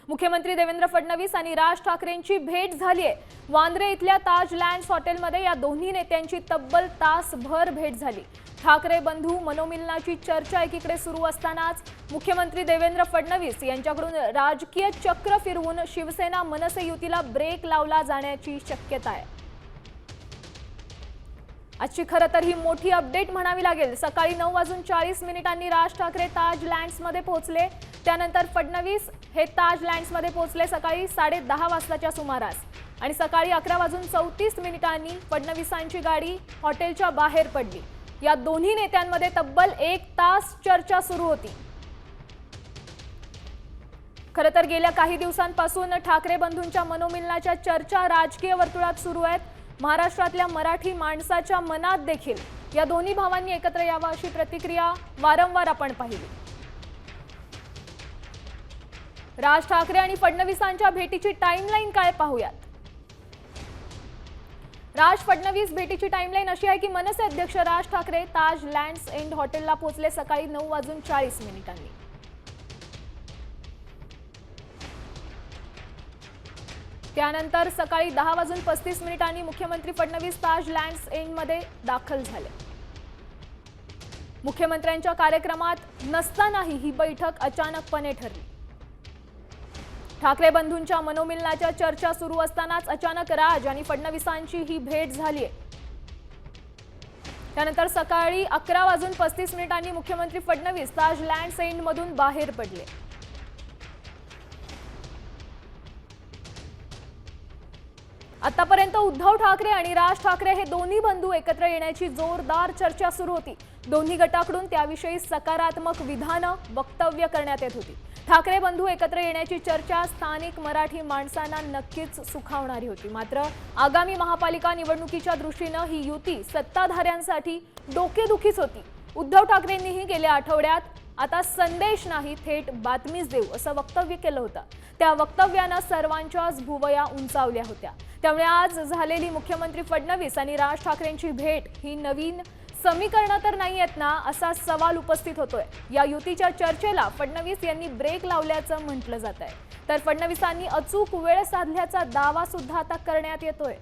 मुख्यमंत्री देवेंद्र फडणवीस आणि राज ठाकरेंची भेट झाली आहे। वांद्रे इथल्या ताज लँड्स हॉटेलमध्ये या दोन्ही नेत्यांची तब्बल तासभर भेट झाली। ठाकरे बंधू मनोमिलनाची चर्चा एकीकडे सुरू असतानाच मुख्यमंत्री देवेंद्र फडणवीस यांच्याकडून राजकीय चक्र फिरवून शिवसेना मनसे युतीला ब्रेक लावला जाण्याची शक्यता आहे। आजची खरं तर ही मोठी अपडेट म्हणावी लागेल। सकाळी 9:40 राज ठाकरे ताज लँड्स मध्ये पोहोचले। त्यानंतर फडणवीस हे ताज लँड्स मध्ये पोहोचले सकाळी 10:30 वाजताच्या सुमारास आणि सकाळी 11:34 फडणवीसांची गाडी हॉटेलच्या बाहेर पडली। या दोन्ही नेत्यांमध्ये तब्बल 1 तास चर्चा सुरू होती। खरं तर गेल्या काही दिवसांपासून ठाकरे बंधूंच्या मनोमिलनाच्या चर्चा राजकीय वर्तुळात सुरू आहेत। महाराष्ट्रातल्या मराठी माणसाच्या मनात देखील या दोन्ही भावांनी एकत्र यावं अशी प्रतिक्रिया वारंवार आपण पाहिली। राज ठाकरे आणि फडणवीसांच्या भेटीची टाइमलाईन काय पाहूयात। राज फडणवीस भेटीची टाइमलाईन अशी आहे की मनसे अध्यक्ष राज ठाकरे ताज लँड्स एंड हॉटेलला पोहोचले सकाळी 9:40 त्यानंतर सकाळी 10:35 मुख्यमंत्री फडणवीस ताज लँड्स एंड मध्ये दाखल झाले। मुख्यमंत्र्यांच्या कार्यक्रमात नसतानाही ही बैठक अचानकपणे ठरली। ठाकरे बंधूंच्या मनोमिलनाच्या चर्चा सुरू असतानाच अचानक राज आणि फडणवीसांची ही भेट झाली आहे। त्यानंतर सकाळी 11:35 मुख्यमंत्री फडणवीस ताज लँड्स एंड मधून बाहेर पडले। आतापर्यंत उद्धव ठाकरे आणि राज ठाकरे हे दोन्ही बंधू एकत्र येण्याची जोरदार चर्चा सुरू होती। दोन्ही गटाकडून त्याविषयी सकारात्मक विधानं वक्तव्य करण्यात येत होती। ठाकरे बंधू एकत्र येण्याची चर्चा स्थानिक मराठी माणसांना नक्कीच सुखावणारी होती। मात्र आगामी महापालिका निवडणुकीच्या दृष्टीने ही युती सत्ताधाऱ्यांसाठी डोकेदुखीच होती। उद्धव ठाकरेंनीही गेल्या आठवड्यात आता संदेश नाही थेट बातमीच देऊ असं वक्तव्य केलं होतं। त्या वक्तव्यानं सर्वांच्याच भुवया उंचावल्या होत्या। त्यामुळे आज झालेली मुख्यमंत्री फडणवीस आणि राज ठाकरेंची भेट ही नवीन समीकरणं तर नाही आहेत ना असा सवाल उपस्थित होतोय। या युतीच्या चर्चेला फडणवीस यांनी ब्रेक लावल्याचं म्हटलं जात आहे। तर फडणवीसांनी अचूक वेळ साधल्याचा दावा सुद्धा आता करण्यात येतोय।